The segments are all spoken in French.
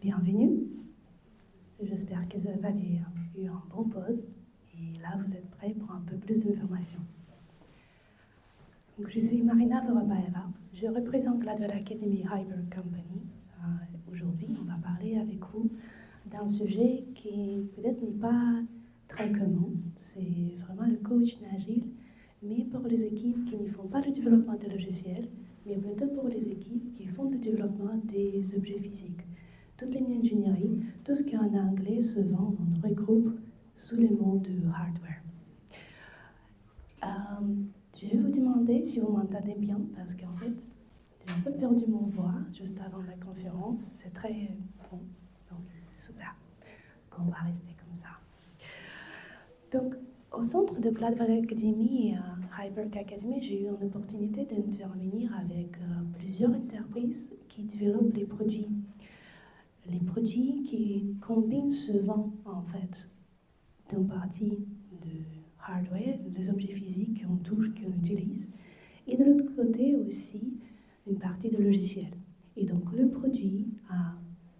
Bienvenue. J'espère que vous avez eu un bon pause et là vous êtes prêts pour un peu plus d'informations. Je suis Marina Vorobaeva, je représente Gladwell Academy Hyper Company. Aujourd'hui, on va parler avec vous d'un sujet qui peut-être n'est pas très commun. C'est vraiment le coaching agile, mais pour les équipes qui ne font pas le développement de logiciels, mais plutôt pour les équipes qui font le développement des objets physiques. Toute l'ingénierie, tout ce qui est en anglais, souvent on regroupe sous le mot de hardware. Je vais vous demander si vous m'entendez bien, parce qu'en fait, j'ai un peu perdu mon voix juste avant la conférence. C'est très bon, donc super qu'on va rester comme ça. Donc, au centre de Gladwell Academy et Hyper Academy, j'ai eu l'opportunité d'intervenir avec plusieurs entreprises qui développent les produits. Les produits qui combinent souvent, en fait, d'une partie de hardware, des objets physiques qu'on touche, qu'on utilise, et de l'autre côté aussi, une partie de logiciel. Et donc, le produit a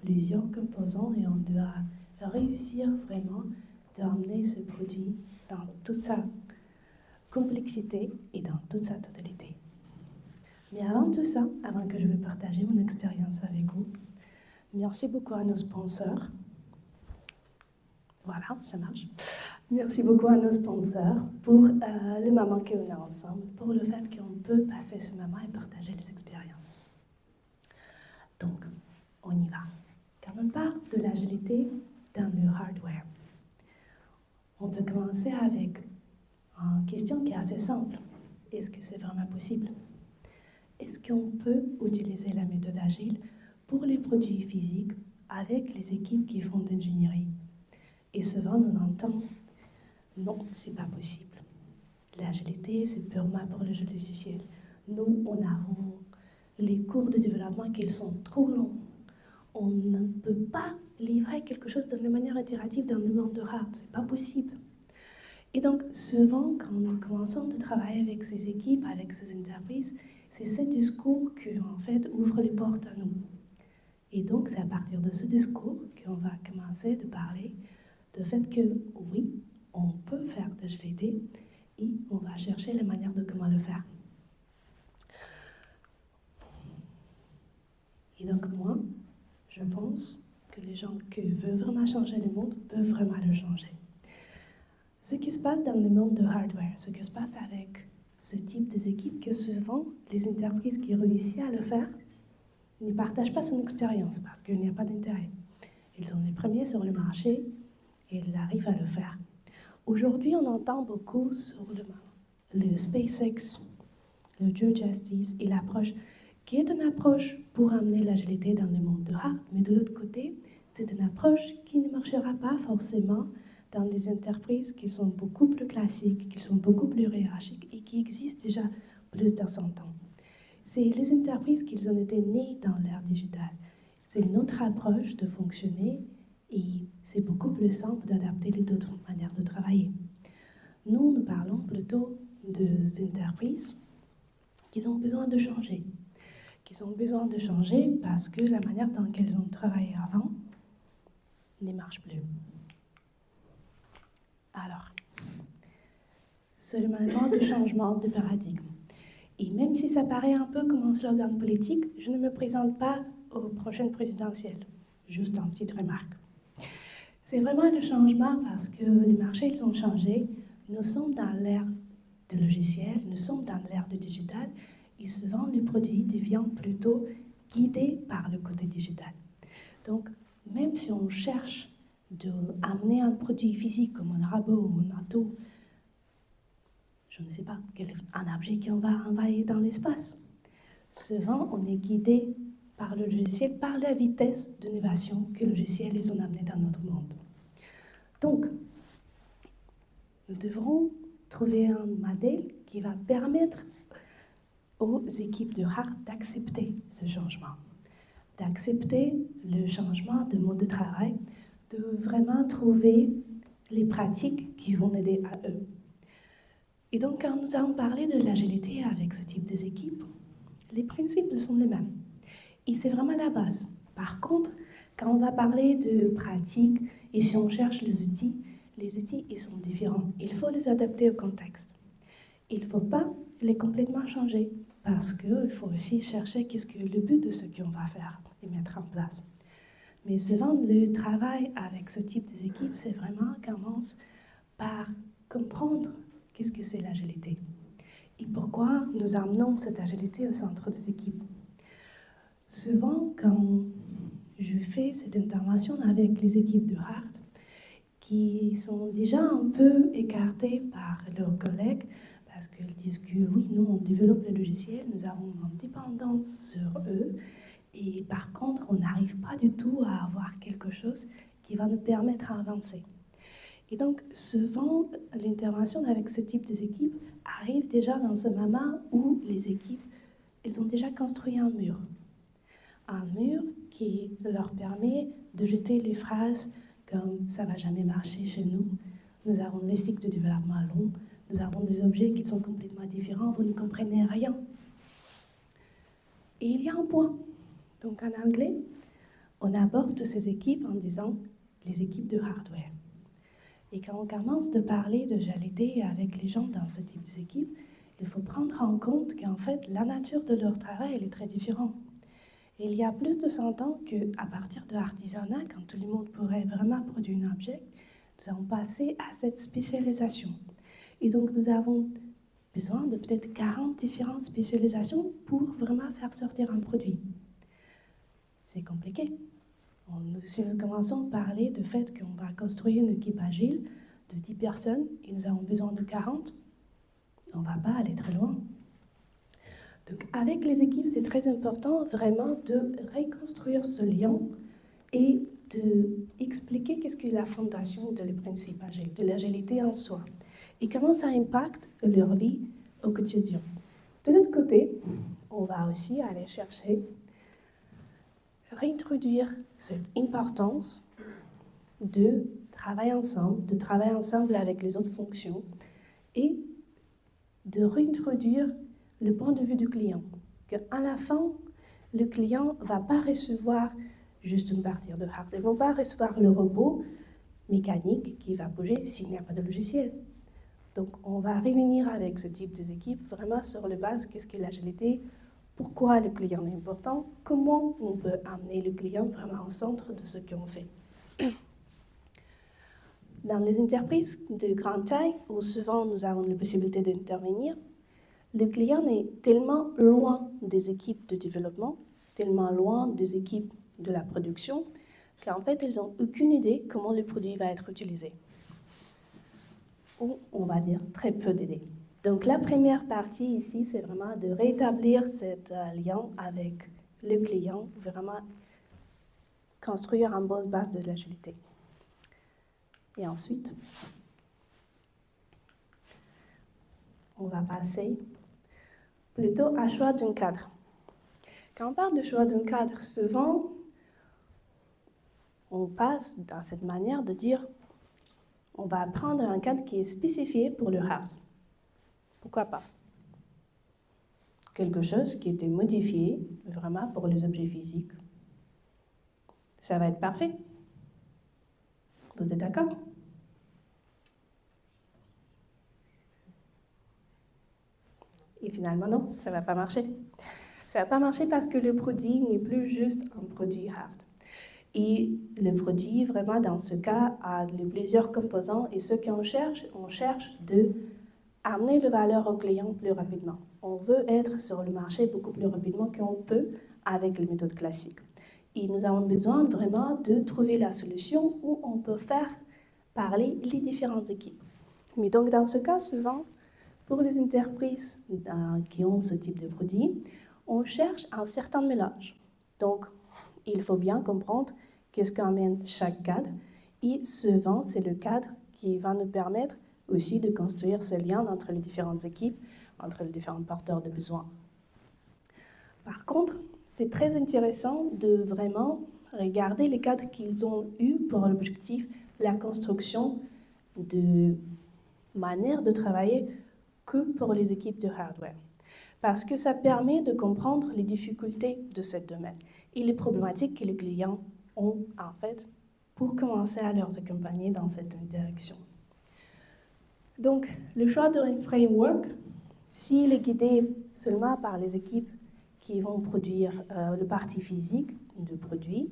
plusieurs composants et on doit réussir vraiment d'amener ce produit dans toute sa complexité et dans toute sa totalité. Mais avant tout ça, avant que je vais partager mon expérience avec vous, merci beaucoup à nos sponsors. Voilà, ça marche. Merci beaucoup à nos sponsors pour le moment qu'on a ensemble, pour le fait qu'on peut passer ce moment et partager les expériences. Donc, on y va. Quand on parle de l'agilité dans le hardware, on peut commencer avec une question qui est assez simple. Est-ce que c'est vraiment possible? Est-ce qu'on peut utiliser la méthode agile pour les produits physiques avec les équipes qui font de l'ingénierie? Et souvent, on entend non, c'est pas possible. L'agilité, c'est purement pour le jeu logiciel. Nous, on avons les cours de développement qui sont trop longs. On ne peut pas livrer quelque chose de manière itérative dans le monde de hard. C'est pas possible. Et donc, souvent, quand nous commençons de travailler avec ces équipes, avec ces entreprises, c'est ce discours qui, en fait, ouvre les portes à nous. Et donc, c'est à partir de ce discours qu'on va commencer de parler du fait que, oui, on peut faire de l'agilité et on va chercher les manières de comment le faire. Et donc, moi, je pense que les gens qui veulent vraiment changer le monde peuvent vraiment le changer. Ce qui se passe dans le monde de hardware, ce qui se passe avec ce type d'équipe, que souvent, les entreprises qui réussissent à le faire ne partagent pas son expérience parce qu'il n'y a pas d'intérêt. Ils sont les premiers sur le marché et ils arrivent à le faire. Aujourd'hui, on entend beaucoup sur le SpaceX, le Joe Justice et l'approche qui est une approche pour amener l'agilité dans le monde de hard, mais de l'autre côté, c'est une approche qui ne marchera pas forcément dans des entreprises qui sont beaucoup plus classiques, qui sont beaucoup plus hiérarchiques et qui existent déjà plus de 100 ans. C'est les entreprises qui ont été nées dans l'ère digitale. C'est notre approche de fonctionner et c'est beaucoup plus simple d'adapter les autres manières de travailler. Nous parlons plutôt des entreprises qui ont besoin de changer. Qui ont besoin de changer parce que la manière dont elles ont travaillé avant ne marche plus. Alors, c'est le moment de changement de paradigme. Et même si ça paraît un peu comme un slogan politique, je ne me présente pas aux prochaines présidentielles. Juste une petite remarque. C'est vraiment le changement parce que les marchés, ils ont changé. Nous sommes dans l'ère du logiciel, nous sommes dans l'ère du digital et souvent les produits deviennent plutôt guidés par le côté digital. Donc, même si on cherche d'amener un produit physique comme un robot ou un auto, je ne sais pas, un objet qu'on va envoyer dans l'espace, souvent on est guidé par le logiciel, par la vitesse d'innovation que le logiciel les a amené dans notre monde. Donc, nous devrons trouver un modèle qui va permettre aux équipes de hard d'accepter ce changement, d'accepter le changement de mode de travail, de vraiment trouver les pratiques qui vont aider à eux. Et donc, quand nous allons parler de l'agilité avec ce type d'équipe, les principes sont les mêmes. Et c'est vraiment la base. Par contre, Quand on va parler de pratique, et si on cherche les outils, ils sont différents. Il faut les adapter au contexte. Il ne faut pas les complètement changer, parce qu'il faut aussi chercher qu'est-ce que le but de ce qu'on va faire et mettre en place. Mais souvent, le travail avec ce type d'équipe, c'est vraiment commence par comprendre qu'est-ce que c'est l'agilité et pourquoi nous amenons cette agilité au centre des équipes. Souvent, quand je fais cette intervention avec les équipes de Hart, qui sont déjà un peu écartées par leurs collègues, parce qu'ils disent que oui, nous, on développe le logiciel, nous avons une dépendance sur eux, et par contre, on n'arrive pas du tout à avoir quelque chose qui va nous permettre d'avancer. Et donc, souvent, l'intervention avec ce type d'équipe arrive déjà dans un moment où les équipes, elles ont déjà construit un mur. Un mur qui leur permet de jeter les phrases comme « ça ne va jamais marcher chez nous »,« nous avons des cycles de développement longs »,« nous avons des objets qui sont complètement différents, vous ne comprenez rien ». Et il y a un point. Donc en anglais, on aborde ces équipes en disant « les équipes de hardware ». Et quand on commence de parler de agilité avec les gens dans ce type d'équipe, il faut prendre en compte qu'en fait, la nature de leur travail elle est très différente. Et il y a plus de 100 ans qu'à partir de l'artisanat, quand tout le monde pourrait vraiment produire un objet, nous avons passé à cette spécialisation. Et donc, nous avons besoin de peut-être 40 différentes spécialisations pour vraiment faire sortir un produit. C'est compliqué. Si nous commençons à parler du fait qu'on va construire une équipe agile de 10 personnes et nous avons besoin de 40, on ne va pas aller très loin. Donc, avec les équipes, c'est très important vraiment de reconstruire ce lien et d'expliquer qu'est-ce que la fondation de les principes agiles, de l'agilité en soi, et comment ça impacte leur vie au quotidien. De l'autre côté, on va aussi aller chercher, réintroduire cette importance de travailler ensemble avec les autres fonctions et de réintroduire le point de vue du client. Qu'à la fin, le client ne va pas recevoir juste une partie de hardware. Ils ne vont pas recevoir le robot mécanique qui va bouger s'il n'y a pas de logiciel. Donc, on va revenir avec ce type d'équipe vraiment sur le base, qu'est-ce que l'agilité, pourquoi le client est important, comment on peut amener le client vraiment au centre de ce qu'on fait. Dans les entreprises de grande taille, où souvent nous avons la possibilité d'intervenir, le client est tellement loin des équipes de développement, tellement loin des équipes de la production, qu'en fait, ils n'ont aucune idée comment le produit va être utilisé. Ou, on va dire, très peu d'idées. Donc, la première partie ici, c'est vraiment de rétablir cet lien avec le client, vraiment construire une bonne base de l'agilité. Et ensuite, on va passer plutôt à choix d'un cadre. Quand on parle de choix d'un cadre, souvent, on passe dans cette manière de dire on va prendre un cadre qui est spécifié pour le hard. Pourquoi pas? Quelque chose qui était modifié vraiment pour les objets physiques. Ça va être parfait. Vous êtes d'accord? Et finalement, non, ça ne va pas marcher. Ça ne va pas marcher parce que le produit n'est plus juste un produit hard. Et le produit, vraiment, dans ce cas, a plusieurs composants. Et ce qu'on cherche, on cherche d'amener la valeur au client plus rapidement. On veut être sur le marché beaucoup plus rapidement qu'on peut avec les méthodes classiques. Et nous avons besoin vraiment de trouver la solution où on peut faire parler les différentes équipes. Mais donc, dans ce cas, souvent, pour les entreprises qui ont ce type de produit, on cherche un certain mélange. Donc, il faut bien comprendre qu'est-ce qu'amène chaque cadre. Et souvent, c'est le cadre qui va nous permettre aussi de construire ce lien entre les différentes équipes, entre les différents porteurs de besoins. Par contre, c'est très intéressant de vraiment regarder les cadres qu'ils ont eus pour l'objectif, la construction de manière de travailler que pour les équipes de hardware. Parce que ça permet de comprendre les difficultés de ce domaine et les problématiques que les clients ont, en fait, pour commencer à leur accompagner dans cette direction. Donc, le choix d'un framework, s'il est guidé seulement par les équipes qui vont produire le parti physique du produit,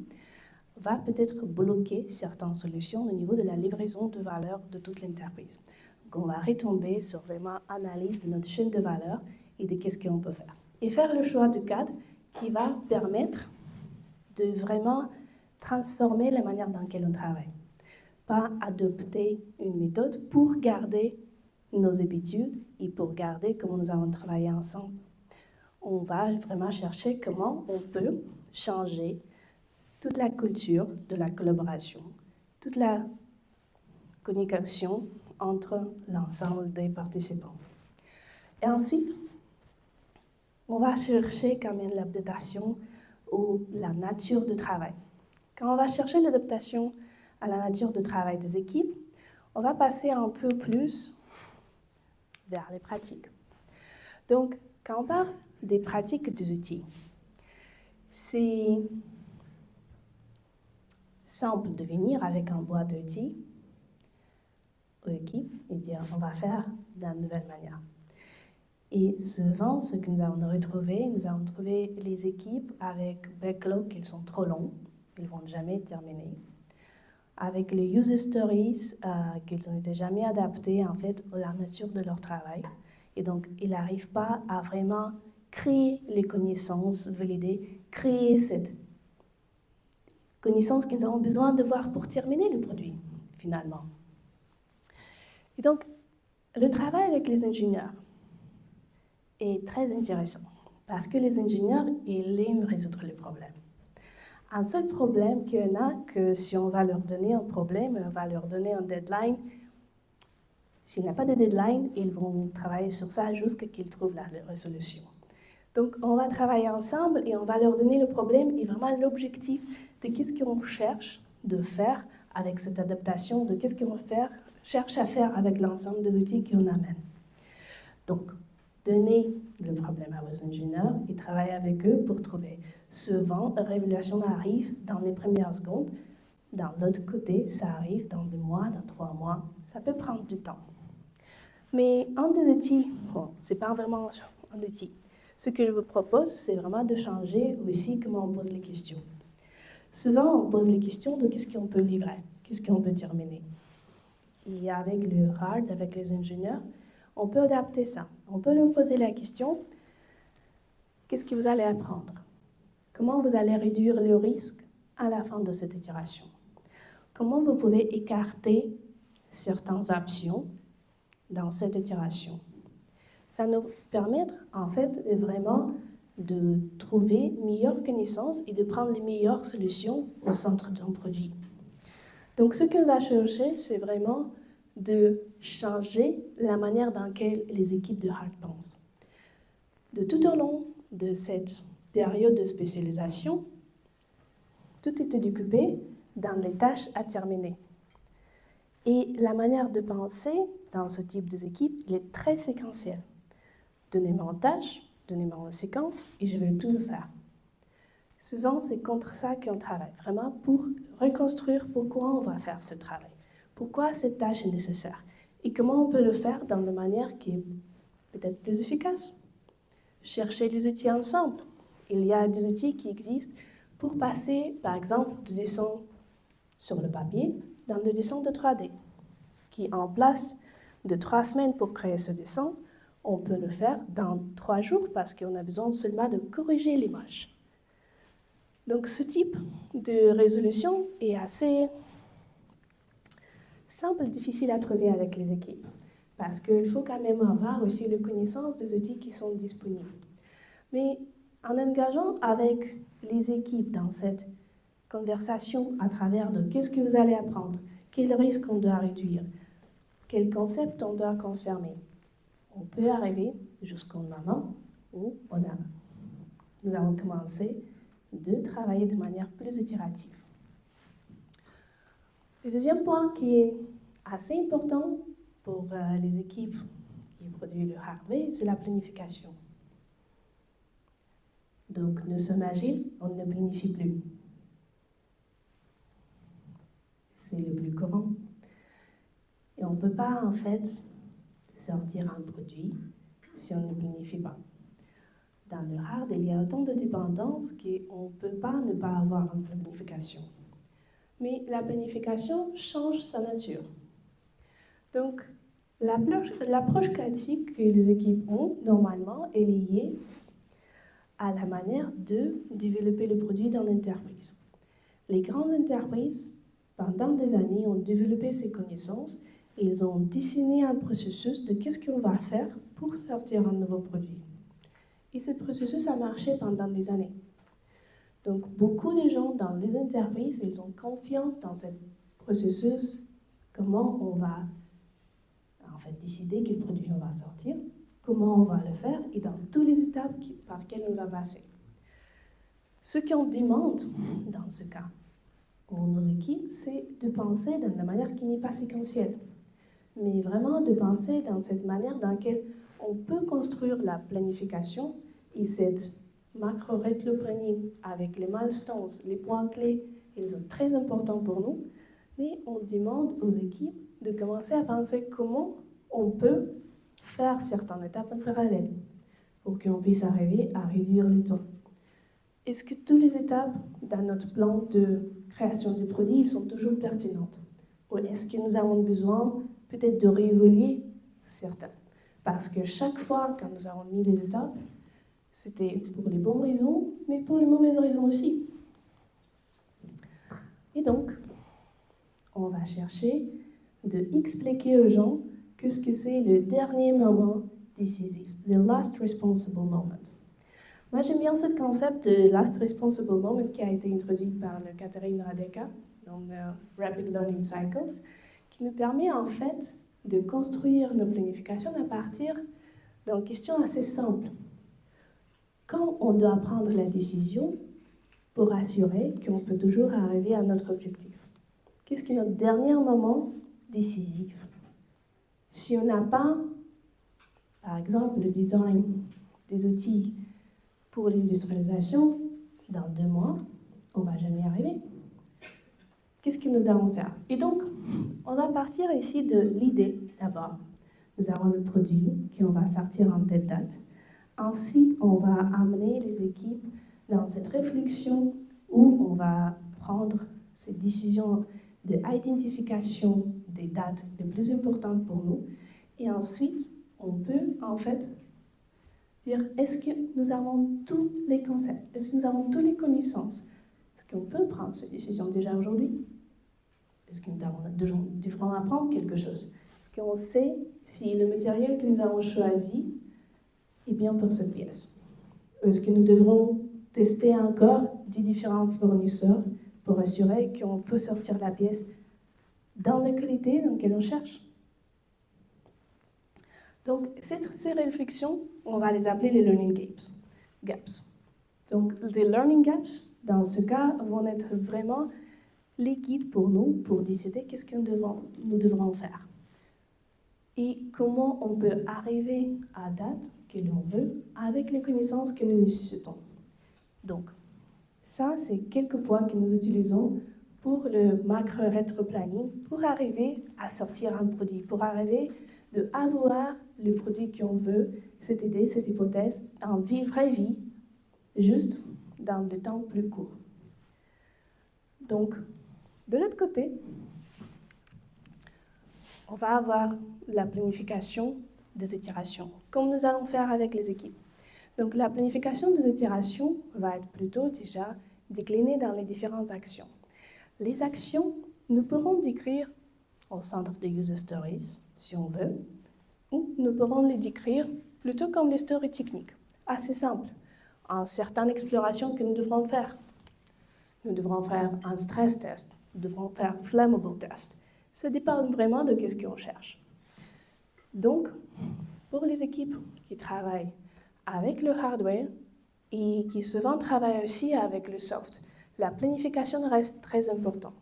va peut-être bloquer certaines solutions au niveau de la livraison de valeur de toute l'entreprise. Donc, on va retomber sur vraiment analyse de notre chaîne de valeur et de qu'est-ce qu'on peut faire. Et faire le choix de cadre qui va permettre de vraiment transformer la manière dans laquelle on travaille. Pas adopter une méthode pour garder nos habitudes et pour garder comment nous allons travailler ensemble. On va vraiment chercher comment on peut changer toute la culture de la collaboration, toute la communication entre l'ensemble des participants. Et ensuite, on va chercher quand même l'adaptation ou la nature de travail. Quand on va chercher l'adaptation à la nature de travail des équipes, on va passer un peu plus vers les pratiques. Donc, quand on parle des pratiques des outils, c'est simple de venir avec un boîte d'outils aux équipes et dire on va faire de la nouvelle manière. Et souvent, ce que nous avons trouvé les équipes avec backlog qui sont trop longs, ils ne vont jamais terminer. Avec les user stories qu'ils n'ont jamais adaptés en fait à la nature de leur travail. Et donc, ils n'arrivent pas à vraiment créer les connaissances validées, créer cette connaissance qu'ils auront besoin de voir pour terminer le produit, finalement. Et donc, le travail avec les ingénieurs est très intéressant parce que les ingénieurs, ils aiment résoudre les problèmes. Un seul problème qu'il y en a, que si on va leur donner un problème, on va leur donner un deadline, s'il n'y a pas de deadline, ils vont travailler sur ça jusqu'à qu'ils trouvent la résolution. Donc, on va travailler ensemble et on va leur donner le problème et vraiment l'objectif de qu'est-ce qu'on cherche de faire avec cette adaptation, de qu'est-ce qu'on cherche à faire avec l'ensemble des outils qu'on amène. Donc, donner le problème à vos ingénieurs et travailler avec eux pour trouver. Souvent, la révélation arrive dans les premières secondes. Dans l'autre côté, ça arrive dans 2 mois, dans 3 mois. Ça peut prendre du temps. Mais un des outils, ce n'est pas vraiment un outil. Ce que je vous propose, c'est vraiment de changer aussi comment on pose les questions. Souvent, on pose les questions de qu'est-ce qu'on peut livrer, qu'est-ce qu'on peut terminer. Et avec le hard, avec les ingénieurs, on peut adapter ça. On peut leur poser la question, qu'est-ce que vous allez apprendre? Comment vous allez réduire le risque à la fin de cette itération? Comment vous pouvez écarter certaines options dans cette itération? Ça nous permet, en fait, vraiment de trouver meilleures connaissances et de prendre les meilleures solutions au centre d'un produit. Donc, ce qu'on va chercher, c'est vraiment de changer la manière dans laquelle les équipes de Hard pensent. De tout au long de cette période de spécialisation, tout était découpé dans les tâches à terminer. Et la manière de penser dans ce type d'équipe, il est très séquentiel. Donnez-moi une tâche, donnez-moi une séquence, et je vais tout faire. Souvent, c'est contre ça qu'on travaille, vraiment pour reconstruire pourquoi on va faire ce travail, pourquoi cette tâche est nécessaire, et comment on peut le faire dans une manière qui est peut-être plus efficace. Chercher les outils ensemble. Il y a des outils qui existent pour passer, par exemple, du dessin sur le papier dans le dessin de 3D, qui en place de 3 semaines pour créer ce dessin, on peut le faire dans 3 jours parce qu'on a besoin seulement de corriger l'image. Donc ce type de résolution est assez simple et difficile à trouver avec les équipes parce qu'il faut quand même avoir aussi la connaissance des outils qui sont disponibles. Mais en engageant avec les équipes dans cette conversation à travers de qu'est-ce que vous allez apprendre, quels risques on doit réduire, quels concepts on doit confirmer, on peut arriver jusqu'au moment où nous allons commencer de travailler de manière plus itérative. Le deuxième point qui est assez important pour les équipes qui produisent le hardware, c'est la planification. Donc, nous sommes agiles, on ne planifie plus. c'est le plus courant. Et on ne peut pas, en fait, sortir un produit si on ne planifie pas. Dans le hard, il y a autant de dépendances qu'on ne peut pas ne pas avoir une planification. Mais la planification change sa nature. Donc, l'approche classique que les équipes ont, normalement, est liée à la manière de développer le produit dans l'entreprise. Les grandes entreprises, pendant des années, ont développé ces connaissances. Ils ont dessiné un processus de qu'est-ce qu'on va faire pour sortir un nouveau produit. Et ce processus a marché pendant des années. Donc, beaucoup de gens dans les entreprises, ils ont confiance dans ce processus, comment on va en fait décider quel produit on va sortir, comment on va le faire et dans toutes les étapes par lesquelles on va passer. Ce qu'on demande dans ce cas, pour nos équipes, c'est de penser d'une manière qui n'est pas séquentielle, mais vraiment de penser dans cette manière dans laquelle on peut construire la planification et cette macro-rétro-planning avec les milestones, les points clés, ils sont très importants pour nous, mais on demande aux équipes de commencer à penser comment on peut faire certaines étapes en parallèle pour qu'on puisse arriver à réduire le temps. Est-ce que toutes les étapes dans notre plan de création de produits sont toujours pertinentes? Ou est-ce que nous avons besoin peut-être de réévaluer certaines? Parce que chaque fois que nous avons mis les étapes, c'était pour les bonnes raisons, mais pour les mauvaises raisons aussi. Et donc, on va chercher d'expliquer aux gens ce que c'est le dernier moment décisif, the last responsible moment. Moi, j'aime bien ce concept de last responsible moment qui a été introduit par Catherine Radeka dans Rapid Learning Cycles, qui nous permet en fait de construire nos planifications à partir d'une question assez simple. Quand on doit prendre la décision pour assurer qu'on peut toujours arriver à notre objectif? Qu'est-ce qui est notre dernier moment décisif? Si on n'a pas, par exemple, le design des outils pour l'industrialisation, dans 2 mois, on ne va jamais y arriver. Qu'est-ce que nous allons faire? Et donc, on va partir ici de l'idée d'abord. Nous avons le produit qu'on va sortir en telle date. Ensuite, on va amener les équipes dans cette réflexion où on va prendre ces décisions d'identification des dates les plus importantes pour nous. Et ensuite, on peut en fait dire, est-ce que nous avons tous les concepts? Est-ce que nous avons toutes les connaissances? Est-ce qu'on peut prendre ces décisions déjà aujourd'hui? Est-ce que nous devons apprendre quelque chose? Est-ce qu'on sait si le matériel que nous avons choisi est bien pour cette pièce? Est-ce que nous devrons tester encore 10 différents fournisseurs pour assurer qu'on peut sortir la pièce dans la qualité dans laquelle on cherche? Donc, ces réflexions, on va les appeler les learning gaps. Donc, les learning gaps, dans ce cas, vont être vraiment les guides pour nous, pour décider qu'est-ce que nous devrons faire. Et comment on peut arriver à date que l'on veut avec les connaissances que nous nécessitons. Donc, ça, c'est quelques points que nous utilisons pour le macro-rétro-planning, pour arriver à sortir un produit, pour arriver à avoir le produit qu'on veut, cette idée, cette hypothèse, en vraie vie, juste dans le temps plus court. Donc, de l'autre côté, on va avoir la planification des itérations, comme nous allons faire avec les équipes. Donc, la planification des itérations va être plutôt déjà déclinée dans les différentes actions. Les actions, nous pourrons décrire au centre de user stories, si on veut, ou nous pourrons les décrire plutôt comme des stories techniques, assez simples, en certaines explorations que nous devrons faire. Nous devrons faire un stress test, nous devrons faire un flammable test. Ça dépend vraiment de ce qu'on cherche. Donc, pour les équipes qui travaillent avec le hardware et qui souvent travaillent aussi avec le soft, la planification reste très importante.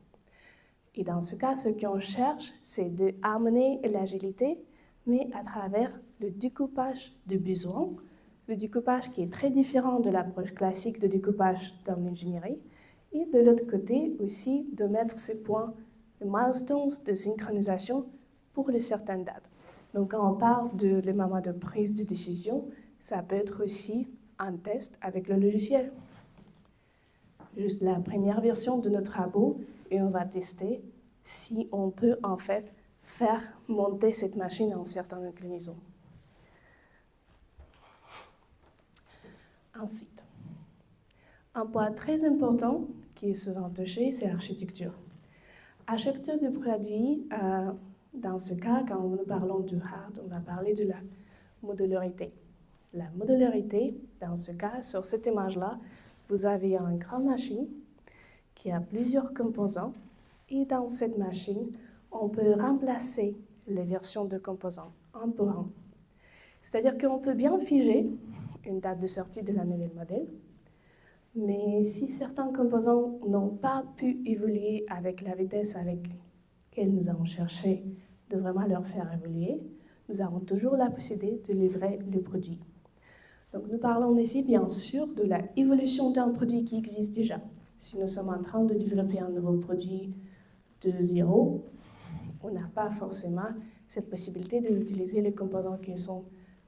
Et dans ce cas, ce qu'on cherche, c'est d'amener l'agilité, mais à travers le découpage de besoins, le découpage qui est très différent de l'approche classique de découpage dans l'ingénierie, et de l'autre côté aussi de mettre ces points les milestones de synchronisation pour les certaines dates. Donc quand on parle de les moments de prise de décision, ça peut être aussi un test avec le logiciel. Juste la première version de notre robot et on va tester si on peut en fait faire monter cette machine en certaines inclinaisons. Ensuite, un point très important qui est souvent touché, c'est l'architecture. Architecture du produit, dans ce cas, quand nous parlons du hard, on va parler de la modularité. La modularité, dans ce cas, sur cette image-là, vous avez une grande machine qui a plusieurs composants et dans cette machine, on peut remplacer les versions de composants un pour un. C'est-à-dire qu'on peut bien figer une date de sortie de la nouvelle modèle, mais si certains composants n'ont pas pu évoluer avec la vitesse avec laquelle nous avons cherché de vraiment leur faire évoluer, nous avons toujours la possibilité de livrer le produit. Donc nous parlons ici bien sûr de l'évolution d'un produit qui existe déjà. Si nous sommes en train de développer un nouveau produit de zéro, on n'a pas forcément cette possibilité d'utiliser les composants qui sont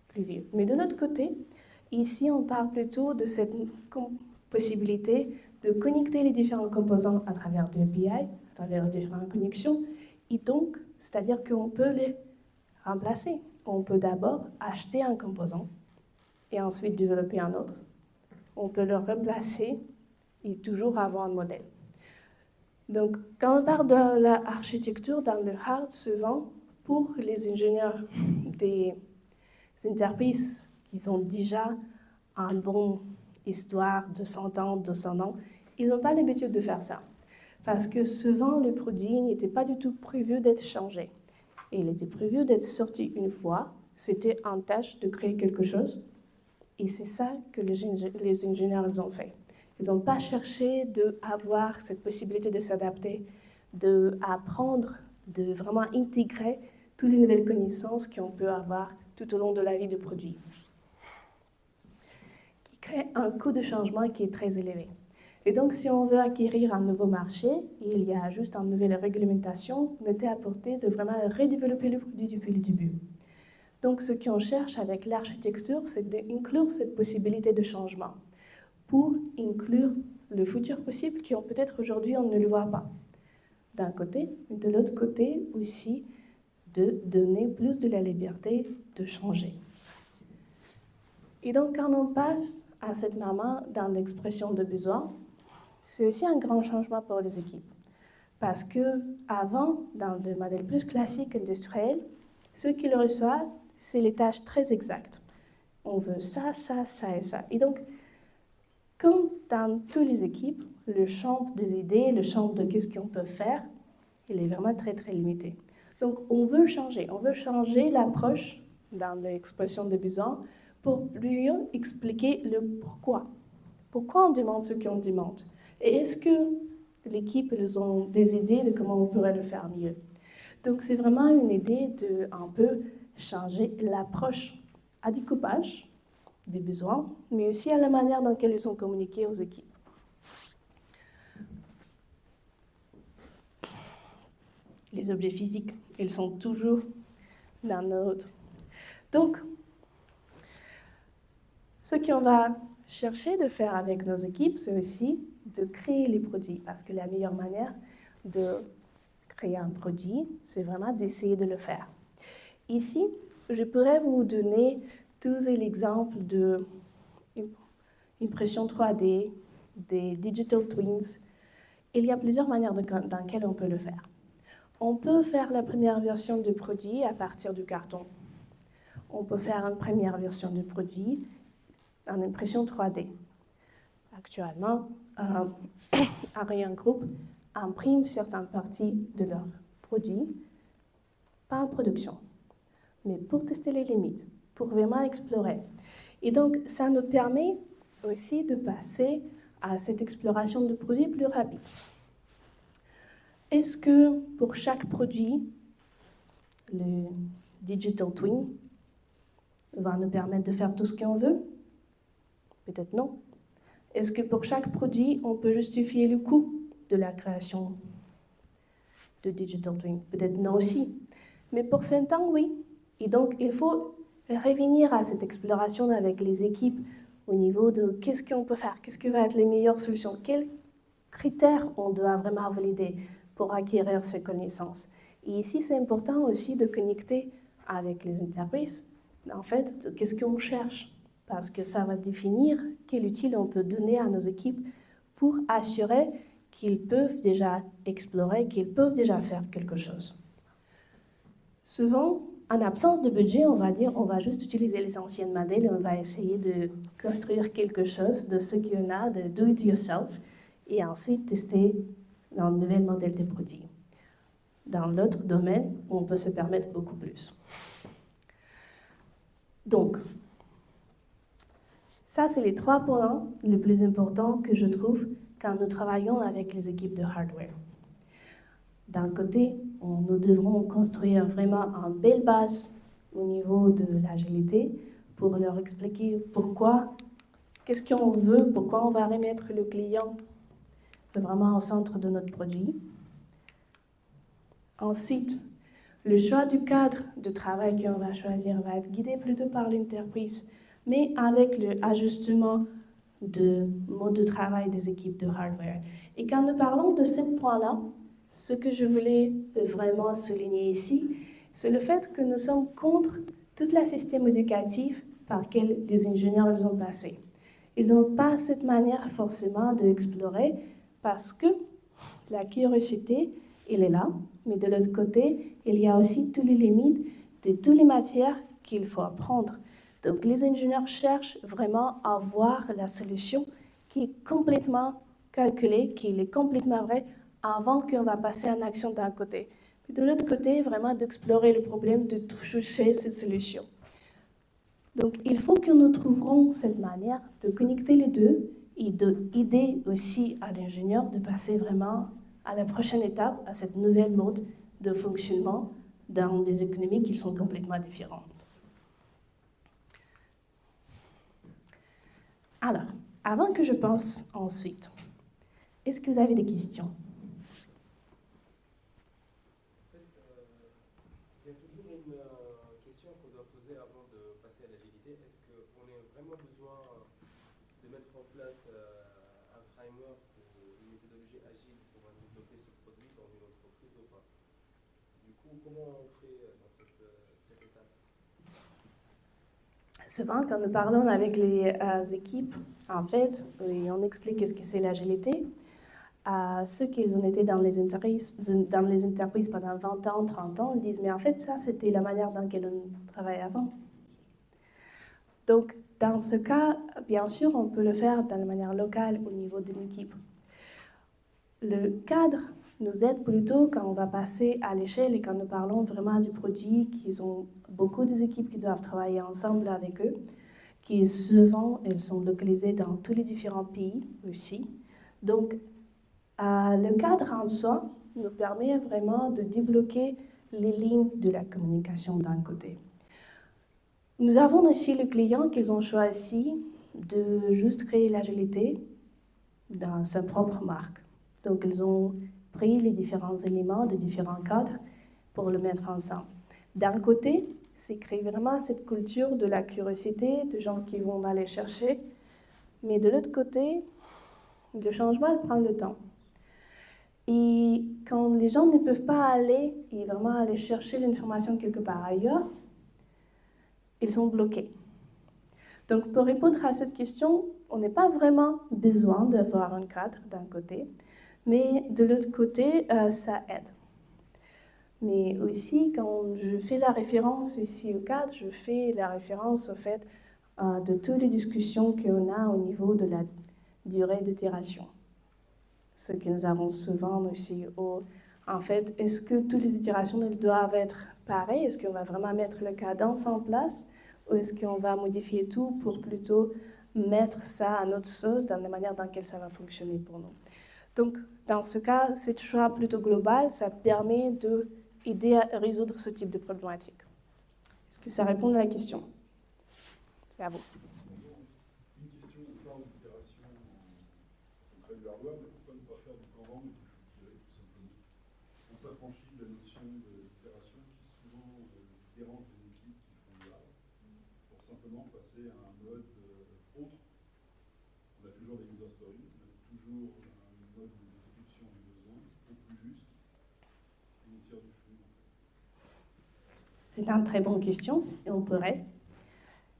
plus vieux. Mais de l'autre côté, ici on parle plutôt de cette possibilité de connecter les différents composants à travers des API, à travers différentes connexions, et donc, c'est-à-dire qu'on peut les remplacer. On peut d'abord acheter un composant et ensuite développer un autre. On peut le remplacer et toujours avoir un modèle. Donc, quand on parle de l'architecture dans le hard, souvent, pour les ingénieurs des interfaces qui ont déjà une bonne histoire de 100 ans, 200 ans, ils n'ont pas l'habitude de faire ça. Parce que souvent, le produit n'était pas du tout prévu d'être changé. Et il était prévu d'être sorti une fois. C'était une tâche de créer quelque chose. Et c'est ça que les ingénieurs ont fait. Ils n'ont pas cherché d'avoir cette possibilité de s'adapter, d'apprendre, de vraiment intégrer toutes les nouvelles connaissances qu'on peut avoir tout au long de la vie du produit, qui crée un coût de changement qui est très élevé. Et donc, si on veut acquérir un nouveau marché, il y a juste une nouvelle réglementation, il était à portée de vraiment redévelopper le produit depuis le début. Donc, ce qu'on cherche avec l'architecture, c'est d'inclure cette possibilité de changement pour inclure le futur possible qui peut-être aujourd'hui on ne le voit pas. D'un côté, mais de l'autre côté aussi, de donner plus de la liberté de changer. Et donc, quand on passe à cette moment dans l'expression de besoin, c'est aussi un grand changement pour les équipes. Parce qu'avant, dans le modèle plus classique industriel, ceux qui le reçoivent, c'est les tâches très exactes. On veut ça, ça, ça et ça. Et donc, comme dans toutes les équipes, le champ des idées, le champ de qu'est-ce qu'on peut faire, il est vraiment très, très limité. Donc, on veut changer l'approche dans l'expression de besoin pour mieux expliquer le pourquoi. Pourquoi on demande ce qu'on demande? Et est-ce que l'équipe, ils ont des idées de comment on pourrait le faire mieux? Donc, c'est vraiment une idée de un peu changer l'approche à découpage des besoins, mais aussi à la manière dans laquelle ils sont communiqués aux équipes. Les objets physiques, ils sont toujours dans notre. Donc, ce qu'on va chercher de faire avec nos équipes, c'est aussi de créer les produits, parce que la meilleure manière de créer un produit, c'est vraiment d'essayer de le faire. Ici, je pourrais vous donner tous les exemples d'impression 3D, des digital twins. Il y a plusieurs manières dans lesquelles on peut le faire. On peut faire la première version du produit à partir du carton. On peut faire une première version du produit en impression 3D. Actuellement, Ariane Group imprime certaines parties de leur produit, pas en production, mais pour tester les limites, pour vraiment explorer. Et donc, ça nous permet aussi de passer à cette exploration de produits plus rapide. Est-ce que pour chaque produit, le Digital Twin va nous permettre de faire tout ce qu'on veut? Peut-être non. Est-ce que pour chaque produit, on peut justifier le coût de la création? de Digital Twin. Peut-être non aussi. Mais pour certains, oui. Et donc, il faut revenir à cette exploration avec les équipes au niveau de qu'est-ce qu'on peut faire, qu'est-ce qui va être les meilleures solutions, quels critères on doit vraiment valider pour acquérir ces connaissances. Et ici, c'est important aussi de connecter avec les entreprises, en fait, de qu'est-ce qu'on cherche, parce que ça va définir quel outil on peut donner à nos équipes pour assurer qu'ils peuvent déjà explorer, qu'ils peuvent déjà faire quelque chose. Souvent, en absence de budget, on va dire on va juste utiliser les anciennes modèles et on va essayer de construire quelque chose de ce qu'il y en a, de do it yourself, et ensuite tester dans de nouveaux modèles de produits. Dans l'autre domaine, on peut se permettre beaucoup plus. Donc, ça, c'est les 3 points les plus importants que je trouve quand nous travaillons avec les équipes de hardware. D'un côté, nous devrons construire vraiment une belle base au niveau de l'agilité pour leur expliquer pourquoi, qu'est-ce qu'on veut, pourquoi on va remettre le client vraiment au centre de notre produit. Ensuite, le choix du cadre de travail qu'on va choisir va être guidé plutôt par l'entreprise, mais avec l'ajustement de mode de travail des équipes de hardware. Et quand nous parlons de ce point-là, ce que je voulais vraiment souligner ici, c'est le fait que nous sommes contre tout le système éducatif par lequel les ingénieurs ils ont passé. Ils n'ont pas cette manière forcément d'explorer parce que la curiosité, elle est là, mais de l'autre côté, il y a aussi toutes les limites de toutes les matières qu'il faut apprendre. Donc les ingénieurs cherchent vraiment à voir la solution qui est complètement calculée, qui est complètement vraie, avant qu'on va passer en action d'un côté. Puis de l'autre côté, vraiment d'explorer le problème, de toucher cette solution. Donc il faut que nous trouverons cette manière de connecter les deux et d'aider aussi à l'ingénieur de passer vraiment à la prochaine étape, à cette nouvelle mode de fonctionnement dans des économies qui sont complètement différentes. Alors, avant que je pense ensuite, est-ce que vous avez des questions? Il y a toujours une question qu'on doit poser avant de passer à l'agilité. Est-ce qu'on a vraiment besoin de mettre en place un framework ou une méthodologie agile pour développer ce produit dans une entreprise ou pas? Du coup, comment on fait dans cette étape? Souvent, quand nous parlons avec les équipes, en fait, on explique ce que c'est l'agilité. Ceux qui ont été dans les entreprises pendant 20 ans, 30 ans, ils disent, mais en fait, ça, c'était la manière dans laquelle on travaillait avant. Donc, dans ce cas, bien sûr, on peut le faire de la manière locale au niveau de l'équipe. Le cadre nous aide plutôt quand on va passer à l'échelle et quand nous parlons vraiment du produit, qu'ils ont beaucoup d'équipes qui doivent travailler ensemble avec eux, qui souvent, elles sont localisées dans tous les différents pays aussi. Donc, le cadre en soi nous permet vraiment de débloquer les lignes de la communication d'un côté. Nous avons aussi les clients qui ont choisi de juste créer l'agilité dans sa propre marque. Donc, ils ont pris les différents éléments de différents cadres pour le mettre ensemble. D'un côté, c'est créer vraiment cette culture de la curiosité, de gens qui vont aller chercher. Mais de l'autre côté, le changement prend le temps. Et quand les gens ne peuvent pas aller et vraiment aller chercher l'information quelque part ailleurs, ils sont bloqués. Donc, pour répondre à cette question, on n'a pas vraiment besoin d'avoir un cadre d'un côté, mais de l'autre côté, ça aide. Mais aussi, quand je fais la référence ici au cadre, je fais la référence au fait de toutes les discussions qu'on a au niveau de la durée d'itération. Ce que nous avons souvent aussi. En fait, est-ce que toutes les itérations elles doivent être pareilles? Est-ce qu'on va vraiment mettre le cadence en place? Ou est-ce qu'on va modifier tout pour plutôt mettre ça à notre sauce dans la manière dans laquelle ça va fonctionner pour nous? Donc, dans ce cas, ce choix plutôt global, ça permet d'aider à résoudre ce type de problématique. Est-ce que ça répond à la question? C'est à vous. Une question, on parle d'itération, on crée du hardware, mais pourquoi ne pas faire du Kanban et du Future tout simplement? On s'affranchit passer à un mode autre. On a toujours des user stories, on a toujours un mode de description du besoin, beaucoup plus juste, et on tire du flux. C'est une très bonne question, et on pourrait.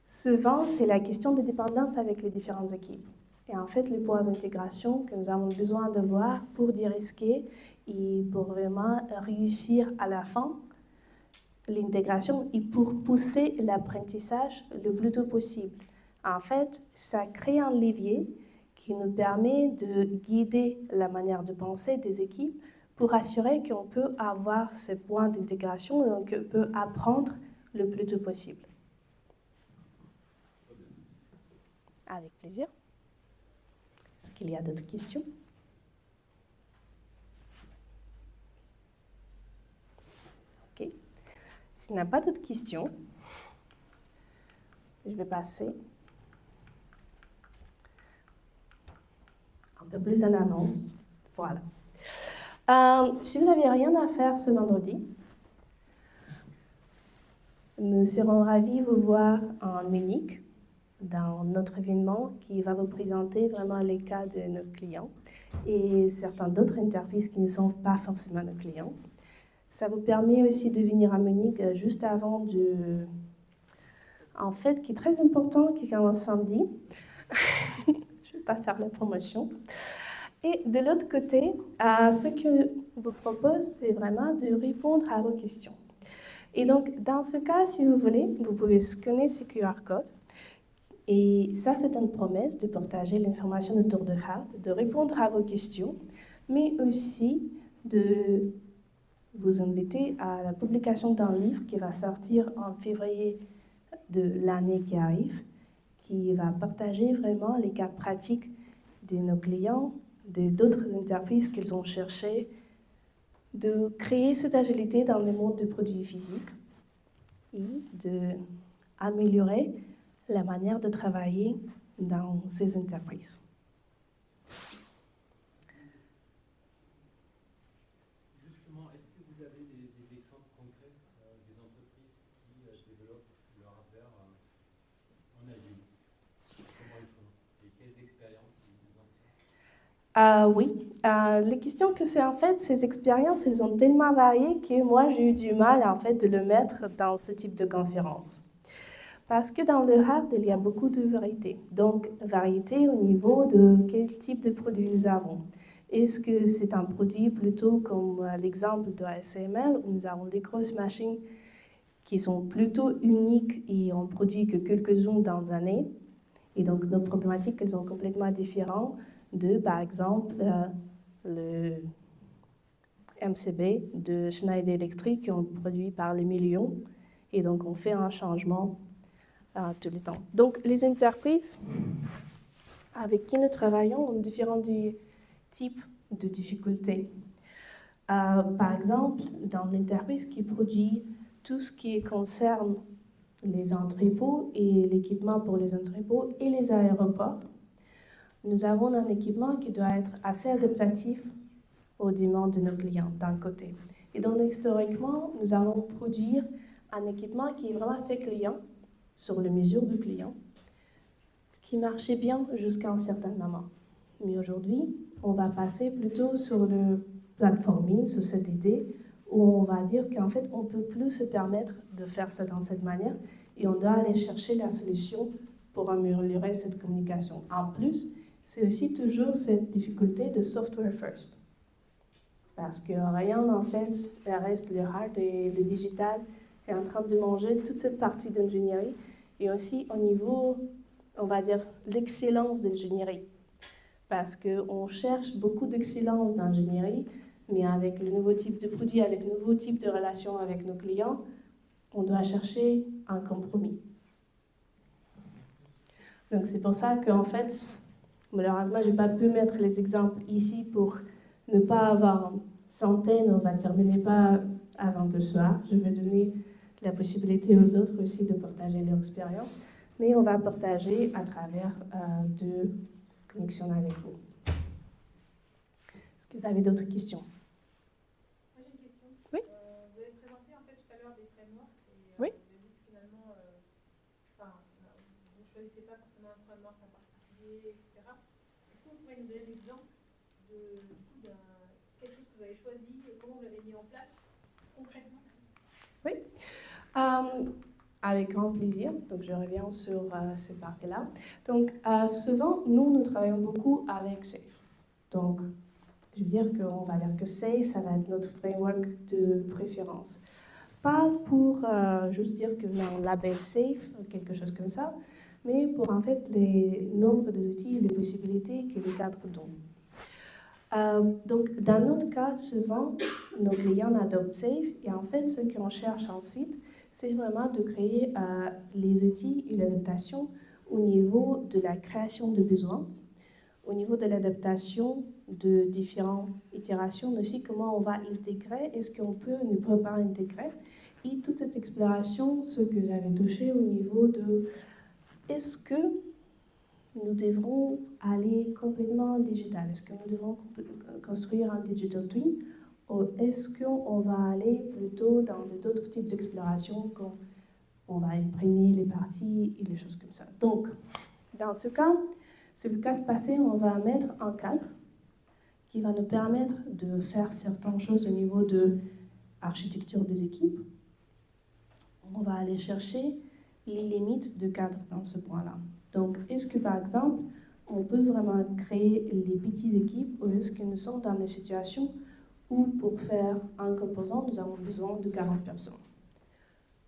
Souvent, c'est la question de dépendance avec les différentes équipes. Et en fait, le point d'intégration que nous avons besoin de voir pour de-risquer et pour vraiment réussir à la fin l'intégration et pour pousser l'apprentissage le plus tôt possible. En fait, ça crée un levier qui nous permet de guider la manière de penser des équipes pour assurer qu'on peut avoir ce point d'intégration et qu'on peut apprendre le plus tôt possible. Avec plaisir. Est-ce qu'il y a d'autres questions? Ok. S'il n'y a pas d'autres questions, je vais passer un peu plus en annonce. Voilà. Si vous n'avez rien à faire ce vendredi, nous serons ravis de vous voir en Munich dans notre événement qui va vous présenter vraiment les cas de nos clients et certains d'autres entreprises qui ne sont pas forcément nos clients. Ça vous permet aussi de venir à Munich juste avant en fait, qui est très important, qui commence samedi. Je ne vais pas faire la promotion. Et de l'autre côté, ce que je vous propose, c'est vraiment de répondre à vos questions. Et donc, dans ce cas, si vous voulez, vous pouvez scanner ce QR code. Et ça, c'est une promesse de partager l'information autour de Hard, de répondre à vos questions, mais aussi de vous inviter à la publication d'un livre qui va sortir en février de l'année qui arrive, qui va partager vraiment les cas pratiques de nos clients, d'autres entreprises qu'ils ont cherché de créer cette agilité dans le monde des produits physiques et d'améliorer la manière de travailler dans ces entreprises. Justement, est-ce que vous avez des exemples concrets des entreprises qui développent leur hardware en agile? Comment ils font? Et quelles expériences ils ont? Oui, les questions que c'est en fait, ces expériences, elles ont tellement varié que moi j'ai eu du mal en fait de le mettre dans ce type de conférence. Parce que dans le hard, il y a beaucoup de variétés. Donc, variété au niveau de quel type de produit nous avons. Est-ce que c'est un produit plutôt comme l'exemple de ASML, où nous avons des grosses machines qui sont plutôt uniques et on produit que quelques-unes dans l'année. Et donc, nos problématiques, elles sont complètement différentes de, par exemple, le MCB de Schneider Electric, qui ont produit par les millions. Et donc, on fait un changement tout le temps. Donc, les entreprises avec qui nous travaillons ont différents types de difficultés. Par exemple, dans l'entreprise qui produit tout ce qui concerne les entrepôts et l'équipement pour les entrepôts et les aéroports, nous avons un équipement qui doit être assez adaptatif aux demandes de nos clients d'un côté. Et donc, historiquement, nous allons produire un équipement qui est vraiment fait client, sur les mesures du client, qui marchait bien jusqu'à un certain moment. Mais aujourd'hui, on va passer plutôt sur le platforming, sur cette idée, où on va dire qu'en fait, on ne peut plus se permettre de faire ça dans cette manière, et on doit aller chercher la solution pour améliorer cette communication. En plus, c'est aussi toujours cette difficulté de software first. Parce que rien, en fait, reste le hard et le digital est en train de manger toute cette partie d'ingénierie, et aussi au niveau, on va dire, l'excellence d'ingénierie. Parce qu'on cherche beaucoup d'excellence d'ingénierie, mais avec le nouveau type de produit, avec le nouveau type de relation avec nos clients, on doit chercher un compromis. Donc c'est pour ça qu'en fait, malheureusement, je n'ai pas pu mettre les exemples ici pour ne pas avoir centaines, on va terminer pas avant ce soir. Je vais donner la possibilité aux autres aussi de partager leur expérience, mais on va partager à travers deux connexions avec vous. Est-ce que vous avez d'autres questions? Moi j'ai une question. Oui. Vous avez présenté en fait tout à l'heure des frameworks et oui. vous avez dit que finalement, vous c'est pas forcément un framework en particulier, etc. Est-ce que vous pouvez nous donner l'exemple de quelque chose que vous avez choisi et comment vous l'avez mis en place concrètement? Oui, avec grand plaisir. Donc, je reviens sur cette partie-là. Donc, souvent, nous travaillons beaucoup avec SAFe. Donc, je veux dire qu'on va dire que SAFe, ça va être notre framework de préférence. Pas pour juste dire que j'ai un label SAFe ou quelque chose comme ça, mais pour en fait les nombres d'outils et les possibilités que les cadres donnent. Donc, dans notre cas, souvent, nos clients adoptent SAFe et en fait, ce qu'on cherche ensuite, c'est vraiment de créer les outils et l'adaptation au niveau de la création de besoins, au niveau de l'adaptation de différentes itérations, mais aussi comment on va intégrer, est-ce qu'on peut, ne peut pas intégrer, et toute cette exploration, ce que j'avais touché au niveau de est-ce que nous devrons aller complètement digital, est-ce que nous devons construire un digital twin, ou est-ce qu'on va aller plutôt dans d'autres types d'exploration, comme on va imprimer les parties et les choses comme ça. Donc, dans ce cas se passer, on va mettre un cadre qui va nous permettre de faire certaines choses au niveau de l'architecture des équipes. On va aller chercher les limites de cadre dans ce point-là. Donc, est-ce que, par exemple, on peut vraiment créer les petites équipes ou est-ce que nous sommes dans des situations où, pour faire un composant, nous avons besoin de 40 personnes?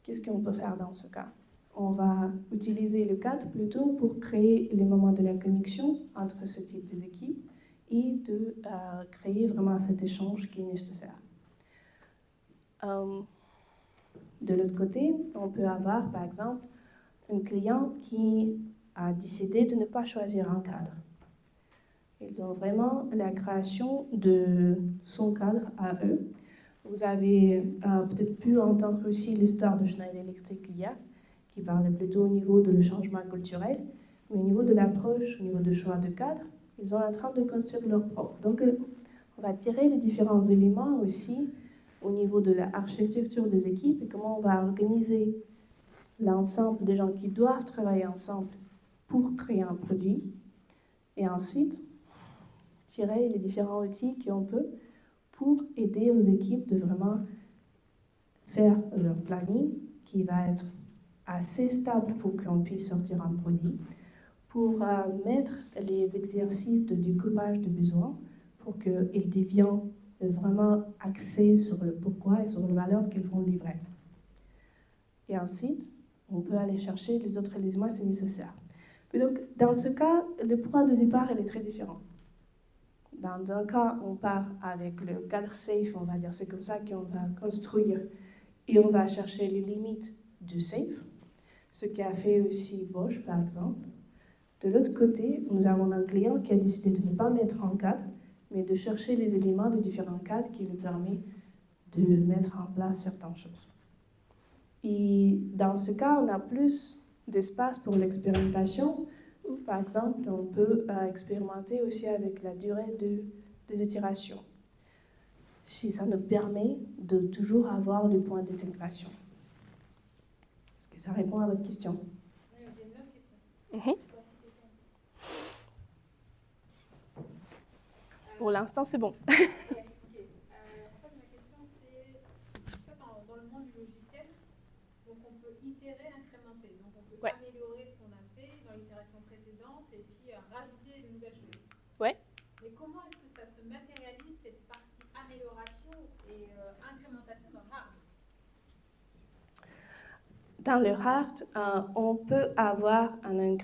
Qu'est-ce qu'on peut faire dans ce cas? On va utiliser le cadre plutôt pour créer les moments de la connexion entre ce type d'équipe et de créer vraiment cet échange qui est nécessaire. De l'autre côté, on peut avoir, par exemple, un client qui a décidé de ne pas choisir un cadre. Ils ont vraiment la création de son cadre à eux. Vous avez peut-être pu entendre aussi l'histoire de Schneider Electric hier, qui parlait plutôt au niveau de le changement culturel, mais au niveau de l'approche, au niveau du choix de cadre, ils sont en train de construire leur propre. Donc, on va tirer les différents éléments aussi au niveau de l'architecture des équipes et comment on va organiser l'ensemble des gens qui doivent travailler ensemble pour créer un produit. Et ensuite, tirer les différents outils qu'on peut pour aider aux équipes de vraiment faire leur planning qui va être assez stable pour qu'on puisse sortir un produit, pour mettre les exercices de découpage de besoins pour qu'ils deviennent vraiment axés sur le pourquoi et sur les valeurs qu'ils vont livrer. Et ensuite, on peut aller chercher les autres éléments si nécessaire. Et donc, dans ce cas, le point de départ il est très différent. Dans un cas, on part avec le cadre SAFe, on va dire c'est comme ça qu'on va construire et on va chercher les limites du SAFe, ce qu'a fait aussi Bosch par exemple. De l'autre côté, nous avons un client qui a décidé de ne pas mettre en cadre, mais de chercher les éléments de différents cadres qui lui permettent de mettre en place certaines choses. Et dans ce cas, on a plus d'espace pour l'expérimentation, ou par exemple, on peut expérimenter aussi avec la durée des itérations, si ça nous permet de toujours avoir le point d'intégration. Est-ce que ça répond à votre question? Oui, j'ai une autre question. Pour l'instant, c'est bon. En fait, ma question, c'est dans le monde du logiciel, donc on peut itérer, incrémenter. Donc on peut améliorer ce qu'on a fait dans l'itération précédente et puis rajouter de nouvelles choses. Ouais. Mais comment est-ce que ça se matérialise, cette partie amélioration et incrémentation dans le hard? Dans le hard, on peut avoir une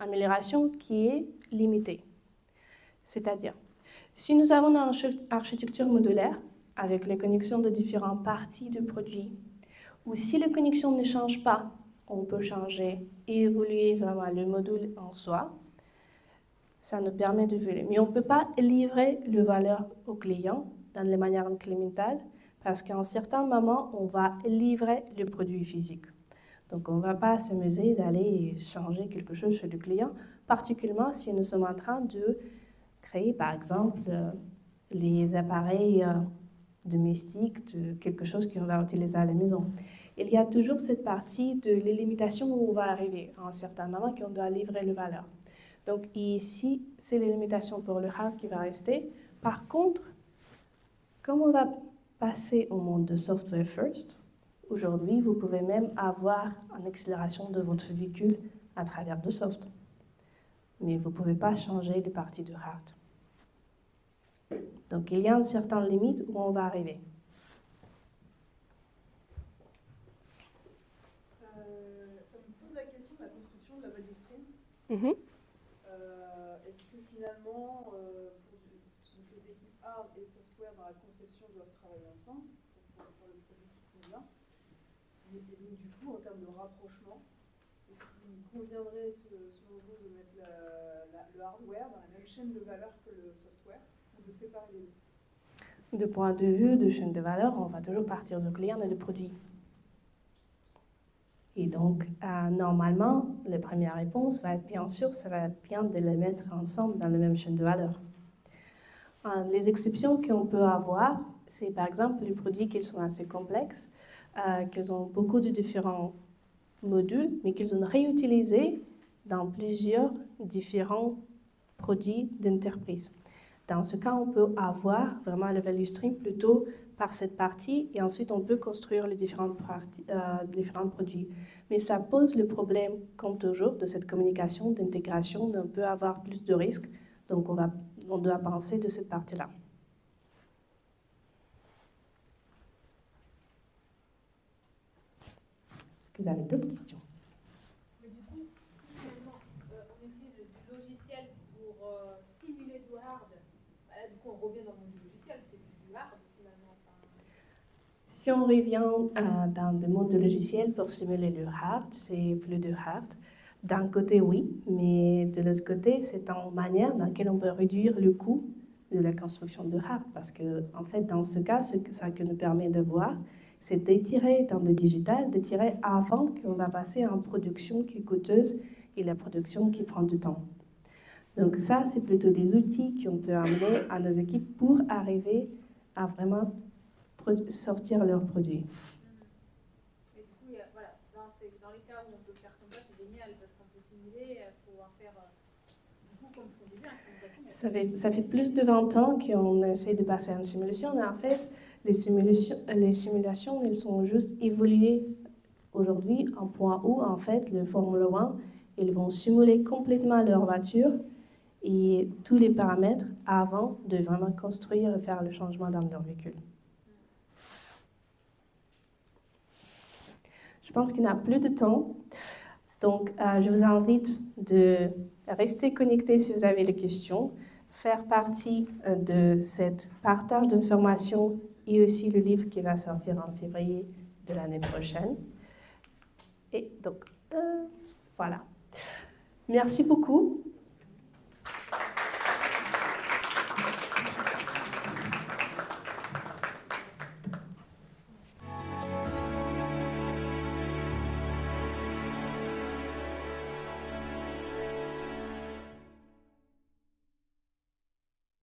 amélioration qui est limitée. C'est-à-dire, si nous avons une architecture modulaire avec les connexions de différentes parties du produit, ou si les connexions ne changent pas, on peut changer et évoluer vraiment le module en soi. Ça nous permet de voler. Mais on ne peut pas livrer le valeur au client dans les manières incrémentales parce qu'à un certain moment, on va livrer le produit physique. Donc, on ne va pas s'amuser d'aller changer quelque chose chez le client, particulièrement si nous sommes en train de créer, par exemple, les appareils domestiques, quelque chose qu'on va utiliser à la maison. il y a toujours cette partie de les limitations où on va arriver à un certain moment qu'on doit livrer le valeur. Donc ici, c'est les limitations pour le hard qui va rester. Par contre, comme on va passer au monde de software first, aujourd'hui, vous pouvez même avoir une accélération de votre véhicule à travers le soft. Mais vous ne pouvez pas changer les parties du hard. Donc il y a une certaine limite où on va arriver. Ça me pose la question de la construction de la value stream. Est-ce que finalement, les équipes hard et software dans la conception doivent travailler ensemble pour faire le produit qui convient? Et donc du coup, en termes de rapprochement, est-ce qu'il conviendrait, selon vous, de mettre le hardware dans la même chaîne de valeur que le software, ou de séparer les deux? Du point de vue de chaîne de valeur, on va toujours partir du client et du produit. Et donc, normalement, la première réponse va être bien sûr, ça va être bien de les mettre ensemble dans la même chaîne de valeur. Les exceptions qu'on peut avoir, c'est par exemple les produits qui sont assez complexes, qu'ils ont beaucoup de différents modules, mais qu'ils ont réutilisés dans plusieurs différents produits d'entreprise. Dans ce cas, on peut avoir vraiment le value stream plutôt par cette partie et ensuite on peut construire les différents produits. Mais ça pose le problème, comme toujours, de cette communication, d'intégration, on peut avoir plus de risques, donc on doit penser de cette partie-là. Est-ce que vous avez d'autres questions? Mais du coup, si finalement on utilise du logiciel pour simuler du hard, bah là du coup on revient dans le monde du logiciel, c'est du hard finalement. Si on revient dans le monde du logiciel pour simuler le hard, c'est plus de hard. D'un côté, oui, mais de l'autre côté, c'est une manière dans laquelle on peut réduire le coût de la construction de hard. Parce que, en fait, dans ce cas, ce que ça nous permet de voir, c'est d'étirer dans le digital, d'étirer avant qu'on va passer en production qui est coûteuse et la production qui prend du temps. Donc ça, c'est plutôt des outils qu'on peut amener à nos équipes pour arriver à vraiment sortir leurs produits. Et du coup, voilà, dans les cas où on peut faire comme ça, c'est génial parce qu'on peut simuler, pouvoir faire du coup comme ce qu'on disait. Ça fait plus de 20 ans qu'on essaie de passer à une simulation, mais en fait, les simulations, elles sont juste évoluées aujourd'hui en point où, en fait, le Formule 1, ils vont simuler complètement leur voiture et tous les paramètres avant de vraiment construire et faire le changement dans leur véhicule. Je pense qu'il n'y a plus de temps, donc je vous invite de rester connectés si vous avez des questions, faire partie de cette partage d'informations et aussi le livre qui va sortir en février de l'année prochaine. Et donc, voilà. Merci beaucoup.